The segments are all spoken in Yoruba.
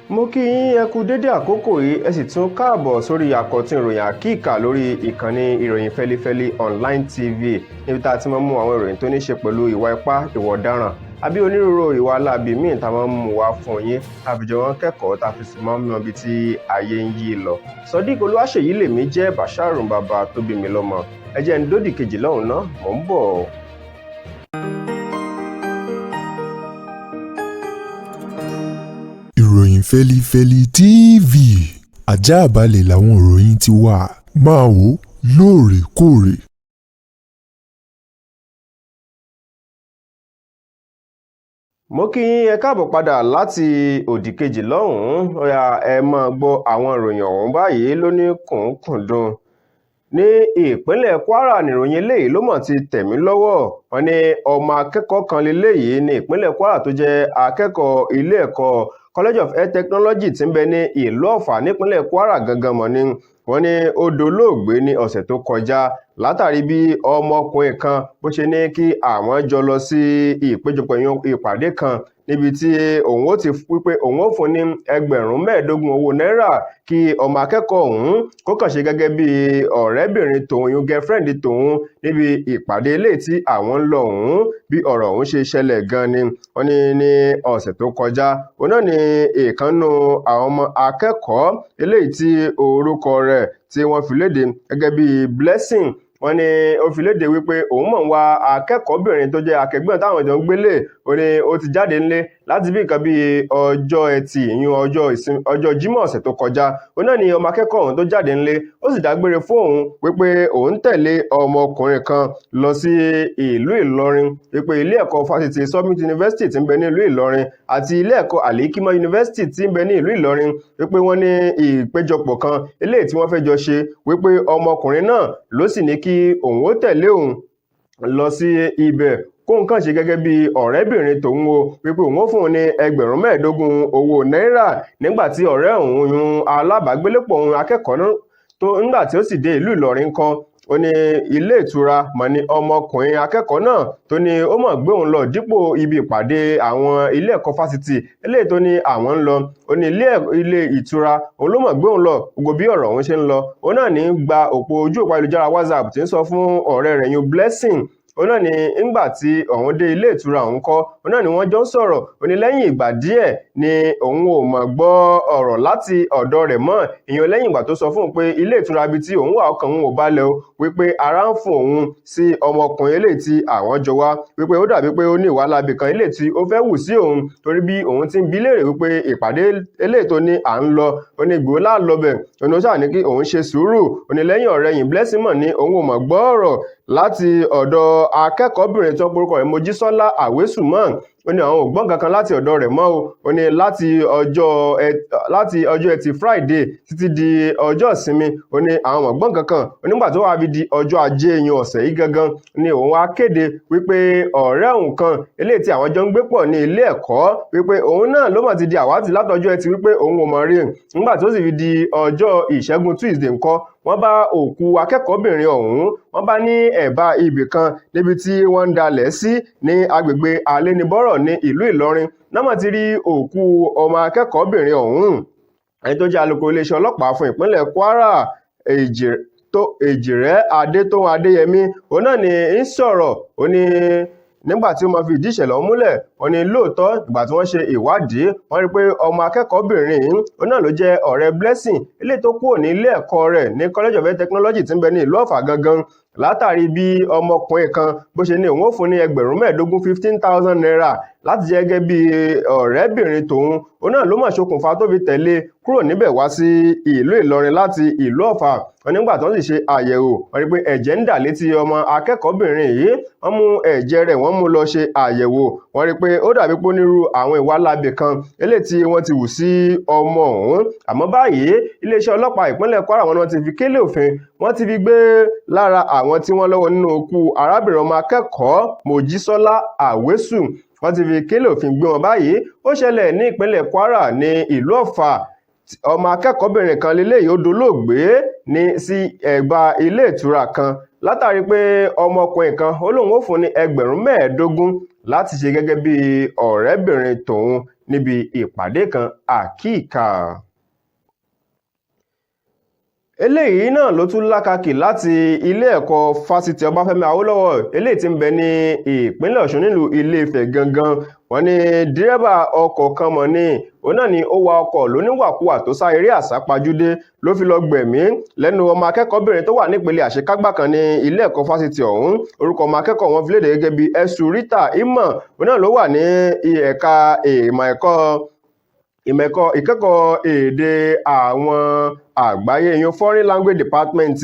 Mo kí yín ẹ kú dédé àkókò yìí ẹ sì tún káàbọ̀ sórí àkọ́tún ìròyìn àkíkà lórí ìkànnì ìròyìn fẹ́lifẹ́li online tv níbi tá a ti máa ń mú àwọn ìròyìn tó ní ṣe pẹ̀lú ìwà ipá ìwà ọ̀daràn àbí onírúurú ìwà aláàbí míì tá a máa ń mú wá fún yín àfìjọ wọn kẹ́kọ̀ọ́ tá a fi sì máa ń mọ ibi tí ayé ń yí lọ. Sodiq Olúwaṣèyí lèmi jẹ́ Basharu bàbá tó bí mi lọ́mọ ẹ jẹ́ ń dódì kejì lọ́hùn náà mò ń bọ̀. ìròyìn fẹ́lifẹ́li tv àjààbálẹ̀ làwọn ìròyìn ti wà máa wò lóòrèkóòrè. Mo kí yín ẹ káàbọ̀ padà láti òdì kejì lọ́hùn-ún ọ̀yà ẹ máa gbọ́ àwọn ìròyìn ọ̀hún báyìí lóní kùnkùndùn. Ní ìpínlẹ̀ Kwara nìròyìn eléyìí ló mọ̀ ti tẹ̀mí lọ́wọ́ wọn ní ọmọ akẹ́kọ̀ọ́ kan leléyìí ní ìpínlẹ̀ Kwara tó jẹ́ akẹ́kọ̀ọ́ ilé ẹ̀kọ́ College of Health Technology tí ń bẹ ní ìlú Ọ̀fà nípínlẹ̀ Kwara gangan mọ̀ ni wọ́n ní ó dolóògbé ní ọ̀sẹ̀ tó kọjá látàrí bí ọmọkùnrin kan bó ṣe ní kí àwọn jọ lọ sí ìpéjọpọ̀ ìpàdé kan níbi tí òun ó ti wípé òun ó fún ní 15,000 owó náírà kí ọmọ akẹ́kọ̀ọ́ ọ̀hún kó kàn ṣe gẹ́gẹ́ bí ọ̀rẹ́bìnrin tòun yún girlfriend tòun níbi ìpàdé eléyìí tí àwọn ń lọ ọ̀hún bí ọ̀rọ̀ ọ̀hún ṣe ṣẹlẹ̀ gan ni wọ́n ní ọ̀sẹ̀ tó kọjá òun náà ni ìkànnù àwọn ọmọ akẹ́kọ̀ọ́ eléyìí tí orúkọ rẹ̀ tí wọ́n fi léde gẹ́gẹ́ bí Blessing wọ́n ní ó fi léde wípé òun mọ̀ ń wá akẹ́kọ̀ọ́bìnrin tó jẹ́ akẹgbẹ́ táwọn jọ ń gbélé ó ní ó ti jáde nílé láti bí nǹkan bíi ọjọ́ ẹtì ìyún ọjọ́ Jímọ̀ ọ̀sẹ̀ tó kọjá ó náà ní ọmọ akẹ́kọ̀ọ́ ọ̀hún tó jáde nílé ó sì dágbére fún òun wípé òun tẹ̀lé ọmọkùnrin kan lọ sí ìlú Ìlọrin wípé ilé ẹ̀kọ́ fásitì Summit University tí ń bẹ ní ìlú Ìlọrin àti ilé ẹ̀kọ́ Alikima University tí ń bẹ ní ìlú Ìlọrin wípé wọ́n ní ìpéjọpọ̀ kan eléyìí tí wọ́n fẹ́ jọ ṣe wípé ọmọkùnrin náà ló sì ní kí òun ó tẹ̀lé òun lọ sí ibẹ̀ kóun kàn ṣe gẹ́gẹ́ bí ọ̀rẹ́bìnrin tòun o wípé òun ó fún un ní 15,000 owó náírà nígbà tí ọ̀rẹ́ òun yún alábàágbélépọ̀ òun akẹ́kọ̀ọ́ tó nígbà tí ó sì dé ìlú Ìlọrin kan ó ní ilé ìtura mọ̀ ní ọmọkùnrin akẹ́kọ̀ọ́ náà tó ní ó mọ̀ gbé òun lọ dípò ibi ìpàdé àwọn ilé ẹ̀kọ́ fásitì eléyìí tó ní àwọn ń lọ ó ní ilé ìtura òun ló mọ̀ gbé òun lọ gbogbo bí ọ̀rọ̀ òun ṣe ń lọ òun náà ní gba òpó ojú òpó ayélujára WhatsApp tí ń sọ fún ọ̀rẹ́ rẹ̀ yún Blessing òun náà ni ńgbà tí òun dé ilé ìtura òun kọ́ òun náà ni wọ́n jọ ń sọ̀rọ̀ ó ní lẹ́yìn ìgbà díẹ̀ ni òun ò mọ̀ gbọ́ ọ̀rọ̀ láti ọ̀dọ̀ rẹ̀ mọ́ ìyẹn lẹ́yìn ìgbà tó sọ fún un pé ilé ìtura ibi tí òun wà ọkàn òun ò balẹ̀ o wípé ara ń fún òun sí ọmọkùnrin eléyìí tí àwọn jọ wá wípé ó dàbí pé ó ní ìwà láabi kan eléyìí tí ó fẹ́ wù sí òun torí bí òun ti ń bi léèrè wípé ìpàdé eléyìí tó ní à ń lọ ó ní gbòó láàlọ́bẹ̀ òun ó ṣáà ní kí òun ṣe sùúrù ó ní lẹ́yìn ọ̀rẹ́yìn Blessing mọ̀ ní òun ò mọ̀ gbọ́ ọ̀rọ̀ láti ọ̀dọ̀ akẹ́kọ̀ọ́bìnrin tó porúkọ rẹ̀ Mojísọ́lá Àwésùmọ́n ó ní àwọn ò gbọ́ kankan láti ọ̀dọ̀ rẹ̀ mọ́ o ó ní láti ọjọ́ ẹtì Friday títí di ọjọ́ ìsinmi ó ní àwọn ò gbọ́ kankan onígbà tó wá fi di ọjọ́ ajé yẹn ọ̀sẹ̀ yìí gangan ni òun wá kéde wípé ọ̀rẹ́ òun kan eléyìí tí àwọn jọ ń gbé pọ̀ ní ilé ẹ̀kọ́ wípé òun náà ló mọ̀ ti di àwátì látọjọ́ ẹtì wípé òun ò mọ̀ rí nígbà tó sì fi di ọjọ́ ìṣẹ́gun Tuesday ńkọ́ wọ́n bá òkú akẹ́kọ̀ọ́bìnrin ọ̀hún wọ́n bá ní ẹ̀bá ibì kan níbi tí wọ́n ń dalẹ̀ sí ní agbègbè Alénibọ́rọ̀ ní ìlú Ìlọrin náà ti rí òkú ọmọ akẹ́kọ̀ọ́bìnrin ọ̀hún ẹni tó jẹ́ alukoro iléeṣẹ́ ọlọ́pàá fún ìpínlẹ̀ Kwara Èjìrẹ́ Adétóhun Adéyẹmí òun náà ni ń sọ̀rọ̀ ó ní nígbà tí ó máa fi ìdí ìṣẹ̀lẹ̀ ọ̀hún múlẹ̀ wọ́n ní lóòótọ́ ìgbà tí wọ́n ṣe ìwádìí wọ́n rí pé ọmọ akẹ́kọ̀ọ́bìnrin yìí òun náà ló jẹ́ ọ̀rẹ́ Blessing eléyìí tó kúrò ní ilé ẹ̀kọ́ rẹ̀ ní College of Health Technology tí ń bẹ ní ìlú Ọ̀fà gangan látàrí bí ọmọkùnrin kan bó ṣe ní òun ó fún ní 15,000 15,000 naira láti jẹ́ gẹ́gẹ́ bí ọ̀rẹ́bìnrin tòun òun náà ló mọ̀ ṣokùnfà tó fi tẹ̀lé kúrò níbẹ̀ wá sí ìlú Ìlọrin láti ìlú Ọ̀fà wọn nígbà tó ń sì ṣe àyẹ̀wò wọ́n rí pé ẹ̀jẹ̀ ń dà létí ọmọ akẹ́kọ̀ọ́bìnrin yìí wọ́n mú ẹ̀jẹ̀ rẹ̀ wọ́n mú lọ ṣe àyẹ̀wò wọ́n rí pé ó dàbí pé onírú àwọn ìwà láabi kan eléyìí tí wọ́n ti wù sí ọmọ ọ̀hún àmọ́ báyìí iléeṣẹ́ ọlọ́pàá ìpínlẹ̀ Kwara wọn ti fi kélé òfin wọ́n ti fi gbé lára àwọn tí wọ́n lọ́wọ́ nínú ikú arábìnrin ọmọ akẹ́kọ̀ọ́ Mojísọ́lá Àwésù wọ́n ti fi kélé òfin gbé wọn báyìí ó ṣẹlẹ̀ ní ìpínlẹ̀ Kwara ní ìlú Ọ̀fà ọmọ akẹ́kọ̀ọ́bìnrin kan leléyìí ó dolóògbé ní sí ẹ̀gbá ilé ìtura kan látàrí pé ọmọkùnrin kan ó lóun ó fún ní 15,000 láti ṣe gẹ́gẹ́ bí ọ̀rẹ́bìnrin tòun níbi ìpàdé kan àkíkà. Eléyìí náà ló tún lákàkì láti ilé ẹ̀kọ́ fásitì Ọbáfẹ́mi Awólọ́wọ̀ eléyìí tí ń bẹ ní ìpínlẹ̀ Ọ̀ṣun nílùú Ilé-Ifẹ̀ gangan. Wọ́n ní dírẹ́bà ọkọ̀ kan mọ̀ ní òun náà ni ó wa ọkọ̀ lóníwàkuwà tó sá eré àsápajúdé ló fi lọ gbẹ̀mí lẹ́nu ọmọ akẹ́kọ̀ọ́bìnrin tó wà nípele àṣekágbá kan ní ilé ẹ̀kọ́ fásitì ọ̀hún. Orúkọ ọmọ akẹ́kọ̀ọ́ wọn fi léde gẹ́gẹ́ bí Ẹ̀sù Rita Imoh. Òun náà ló wà ní ẹ̀ka ìkẹ́kọ̀ọ́ èdè àwọn àgbáyé yun foreign language department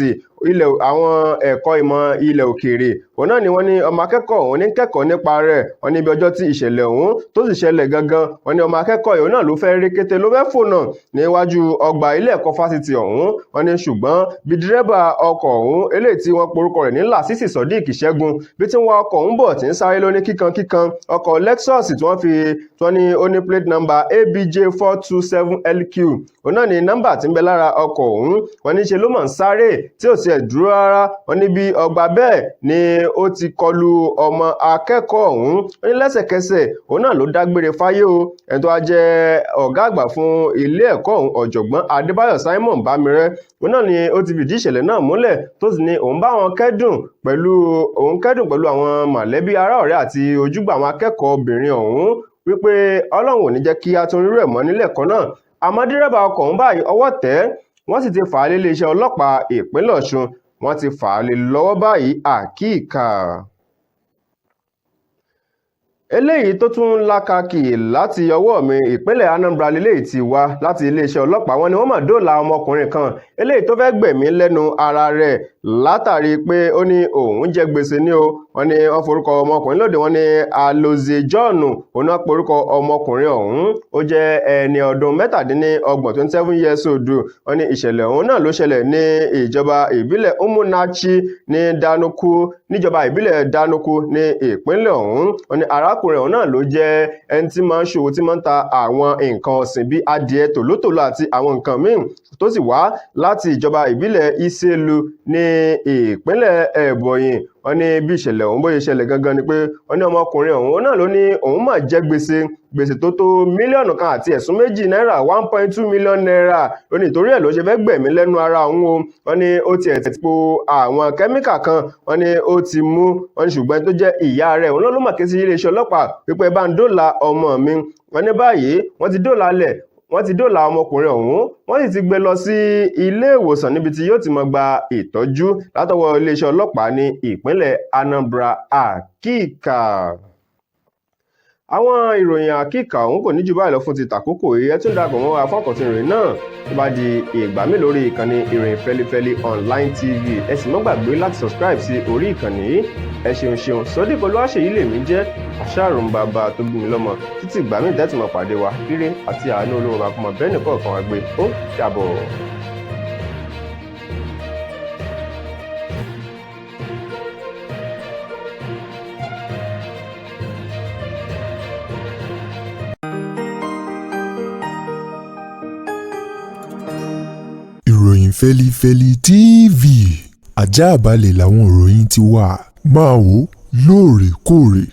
àwọn ẹ̀kọ́ ìmọ̀ ilẹ̀ òkèèrè. Òun náà ni wọ́n ní ọmọ akẹ́kọ̀ọ́ òun ní kẹ́kọ̀ọ́ nípa rẹ̀. Wọ́n ní ibi ọjọ́ tí ìṣẹ̀lẹ̀ ọ̀hún tó sì ṣẹlẹ̀ gangan, wọ́n ní ọmọ akẹ́kọ̀ọ́ òun náà ló fẹ́ rí kété ló fẹ́ fònà níwájú ọgbà ilé ẹ̀kọ́ fásitì ọ̀hún. Wọ́n ní ṣùgbọ́n bí dírẹ́bà ọkọ̀ ọ̀hún eléyìí tí wọ́n porúkọ rẹ̀ ní Lásìsì Sodiq Ṣẹ́gun bí tí wọ́n ọkọ̀ ọ̀hún bọ̀ tí ń sáré lóní kíkankíkan ọkọ̀ Lexus tí wọ́n ní ó ní plate number ABJ 427LQ. Òun náà ni nọ́mbà tí ń bẹ lára ọkọ̀ ọ̀hún. Wọ́n ní ṣe ló mọ̀ ń sáré tí ò tiẹ̀ dúró rárá. Wọ́n ní bí ọgbà bẹ́ẹ̀ ni ó ti kọlu ọmọ akẹ́kọ̀ọ́ ọ̀hún. Wọ́n ní lẹ́sẹ̀kẹsẹ̀ òun náà ló dágbére fáyé o. Ẹni tó wá jẹ́ ọ̀gá àgbà fún ilé ẹ̀kọ́ ọ̀hún ọ̀jọ̀gbọ́n Adébáyọ̀ Simon Bámirẹ́. Òun náà ni ó ti fìdí ìṣẹ̀lẹ̀ náà múlẹ̀ tó sì ní òun bá wọn kẹ́dùn pẹ̀lú àwọn mọ̀lẹ́bí ará ọ̀rẹ́ àti ojúgbà àwọn akẹ́kọ̀ọ́ obìnrin ọ̀hún wípé Ọlọ́run ò ní jẹ́ kí a tún rírú ẹ̀ mọ́ nílẹ̀ kan náà. Àmọ́ dírẹ́bà ọkọ̀ ọ̀hún báyìí ọwọ́ tẹ̀ wọ́n sì ti fà á lé iléeṣẹ́ ọlọ́pàá ìpínlẹ̀ Ọ̀ṣun. Wọ́n ti fà á lé lọ́wọ́ báyìí àkíkà. Eléyìí tó tún lákàkì láti ọwọ́ mi ìpínlẹ̀ Anambra lélẹ́yìí ti wá láti iléeṣẹ́ ọlọ́pàá. Wọ́n ní wọ́n mà dóòlà ọmọkùnrin kan eléyìí tó fẹ́ gbẹ̀mí lẹ́nu ara rẹ̀ látàrí pé ó ní òun jẹ gbèsè ní o. Wọ́n ní wọ́n forúkọ ọmọkùnrin lóde. Wọ́n ní Alozie John òun náà porúkọ ọmọkùnrin ọ̀hún. Ó jẹ́ ẹni ọdún 27 27 years old. Wọ́n ní ìṣẹ̀lẹ̀ ọ̀hún náà ló ṣẹlẹ̀ ní ìjọba ìbílẹ̀ Umunachi ní Danuku níjọba ìbílẹ̀ Danuku ní ìpínlẹ̀ ọ̀hún. Wọ́n ní arákùnrin ọ̀hún náà ló jẹ́ ẹni tí máa ń ṣòwò tí máa ń ta àwọn nǹkan ọ̀sìn bíi adìẹ tòlótòló àti àwọn nǹkan míì tó sì wá láti ìjọba ìbílẹ̀ Iselu ní ìpínlẹ̀ Ebonyi. Wọ́n ní bí ìṣẹ̀lẹ̀ ọ̀hún bóyá ìṣẹ̀lẹ̀ gangan ni pé wọ́n ní ọmọkùnrin ọ̀hún náà ló ní òun máa jẹ gbèsè tó tó mílíọ̀nù kan àti ẹ̀sùn méjì náírà 1.2 million naira. Ó ní ìtorí ẹ̀ ló ṣe fẹ́ gbẹ̀mí lẹ́nu ara òun o. Wọ́n ní ó ti ti po àwọn kẹ́míkà kan. Wọ́n ní ó ti mú. Wọ́n ní ṣùgbọ́n tó jẹ́ ìyá rẹ̀ òun ló mà ké sí iléeṣẹ́ ọlọ́pàá wípé bá ń dóòlà ọmọ mi. Wọ́n ní báyìí wọ́n ti dóòlà ọmọkùnrin ọ̀hún. Wọ́n sì ti gbé lọ sí ilé ìwòsàn níbi tí yóò ti máa gba ìtọ́jú látọwọ́ iléeṣẹ́ ọlọ́pàá ní ìpínlẹ̀ Anambra àkíkà. Àwọn ìròyìn àkíkà ọ̀hún kò ní jù báyìí lọ fún ti tàkókò yìí. Ẹ tún darapọ̀ mọ́ wa fún àkọ́tún ìròyìn náà tó bá di ìgbà mi lórí ìkànnì ìròyìn Fẹ́lifẹ́li online TV. Ẹ sì má gbàgbé láti subscribe sí orí ìkànnì yìí. Ẹ ṣeun Sodiq Olúwaṣèyí lèmi jẹ́ àṣàrùn bàbá tó bí mi lọ́mọ. Títí ìgbà míì tẹ́tì máa pàdé wa ire àti àánú Olúwa máa kọ́mọ bẹ́ẹ̀ nìkan kan wá gbé. Ó dàbọ̀. Ìròyìn Fẹ́lifẹ́li TV àjààbálẹ̀ làwọn ìròyìn ti wà máa wò lóòrèkóòrè.